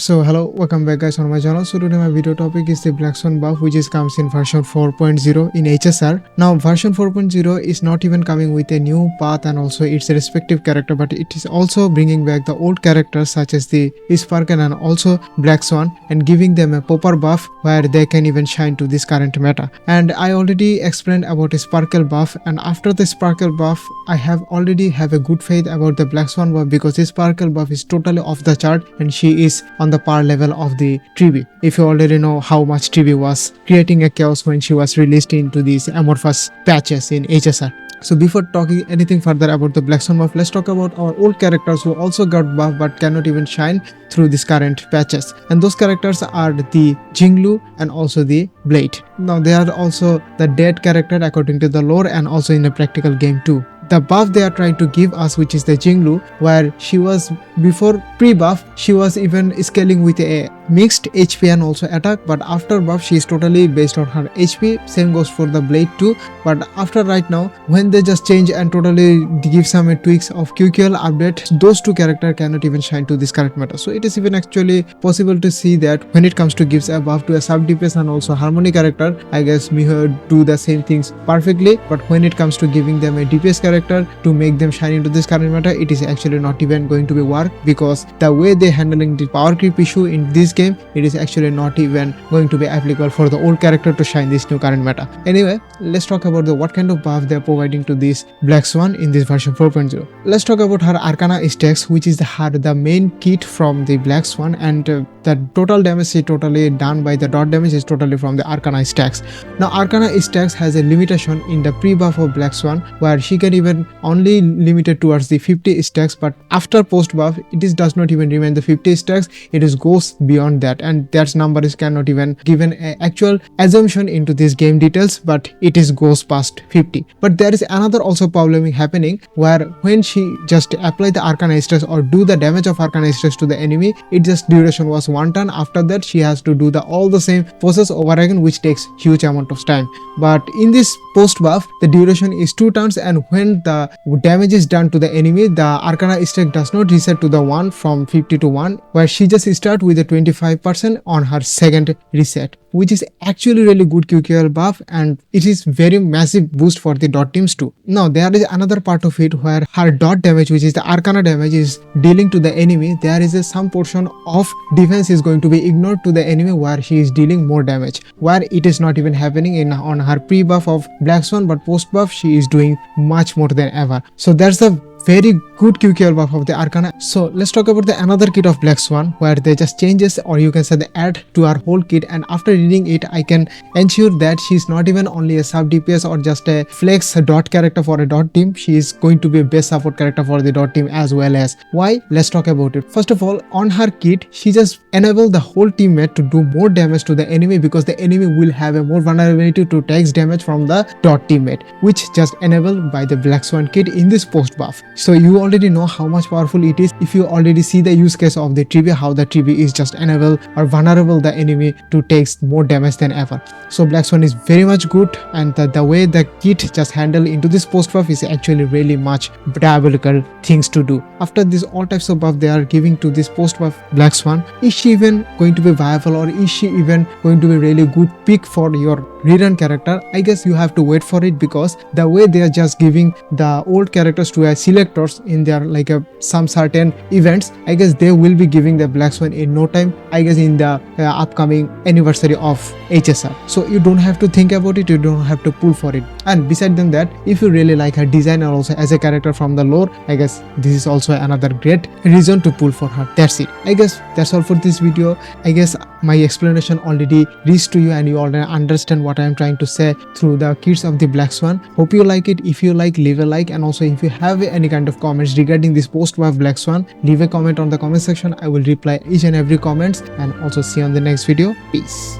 So hello, welcome back guys on my channel. So today my video topic is the Black Swan buff, which is comes in version 4.0 in HSR. Now version 4.0 is not even coming with a new path and also its respective character, but it is also bringing back the old characters such as the Sparkle and also Black Swan and giving them a proper buff where they can even shine to this current meta. And I already explained about a Sparkle buff, and after the Sparkle buff I already have a good faith about the Black Swan buff because this Sparkle buff is totally off the chart and she is on the par level of the Trivi. If you already know how much Trivi was creating a chaos when she was released into these amorphous patches in HSR. So before talking anything further about the Black Swan buff, let's talk about our old characters who also got buff but cannot even shine through these current patches. And those characters are the Jinglu and also the Blade. Now they are also the dead character according to the lore and also in a practical game too. The buff they are trying to give us, which is the Jinglu, where she was before pre-buff, she was even scaling with a mixed HP and also attack, but after buff she is totally based on her HP. Same goes for the Blade too, but after right now when they just change and totally give some tweaks of QQL update, those two characters cannot even shine to this current meta. So it is even actually possible to see that when it comes to gives a buff to a sub DPS and also harmony character, I guess Miho do the same things perfectly, but when it comes to giving them a DPS character to make them shine into this current meta, it is actually not even going to be work because the way they handling the power creep issue in this game, it is actually not even going to be applicable for the old character to shine this new current meta. Anyway, let's talk about what kind of buff they are providing to this Black Swan in this version 4.0. Let's talk about her Arcana stacks, which is the main kit from the Black Swan, and the total damage is totally done by the dot damage is totally from the Arcana stacks. Now Arcana stacks has a limitation in the pre-buff of Black Swan where she can even only limited towards the 50 stacks, but after post buff it does not even remain the 50 stacks, it goes beyond that, and that number is cannot even given an actual assumption into this game details, but it goes past 50. But there is another also problem happening where when she just apply the Arcana stress or do the damage of Arcana stress to the enemy, it just duration was 1 turn. After that she has to do all the same process over again, which takes huge amount of time. But in this post buff the duration is 2 turns, and when the damage is done to the enemy, the Arcana stack does not reset to the 1 from 50 to 1, where she just start with a 25% on her second reset, which is actually really good QQL buff, and it is very massive boost for the dot teams too. Now there is another part of it where her dot damage, which is the Arcana damage, is dealing to the enemy. There is some portion of defense is going to be ignored to the enemy where she is dealing more damage, where it is not even happening on her pre-buff of Black Swan, but post-buff she is doing much more than ever. So that's the very good QQL buff of the Arcana. So let's talk about the another kit of Black Swan where they just changes, or you can say the add to our whole kit, and after reading it I can ensure that she's not even only a sub DPS or just a flex dot character for a dot team. She is going to be a best support character for the dot team as well. As why? Let's talk about it. First of all, on her kit she just enable the whole teammate to do more damage to the enemy because the enemy will have a more vulnerability to take damage from the dot teammate, which just enabled by the Black Swan kit in this post buff. So you already know how much powerful it is if you already see the use case of the Trivi, how the Trivi is just enable or vulnerable the enemy to take more damage than ever. So Black Swan is very much good, and the way the kit just handle into this post buff is actually really much diabolical things to do. After this all types of buff they are giving to this post buff Black Swan, is she even going to be viable, or is she even going to be really good pick for your rerun character? I guess you have to wait for it, because the way they are just giving the old characters to a selectors in their some certain events, I guess they will be giving the Black Swan in no time, I guess in the upcoming anniversary of HSR. So you don't have to think about it, you don't have to pull for it. And beside than that, if you really like her design and also as a character from the lore, I guess this is also another great reason to pull for her. That's it. I guess that's all for this video. I guess my explanation already reached to you and you already understand what I am trying to say through the kits of the Black Swan. Hope you like it. If you like, leave a like, and also if you have any kind of comments regarding this post buff Black Swan, leave a comment on the comment section. I will reply each and every comments, and also see you on the next video. Peace.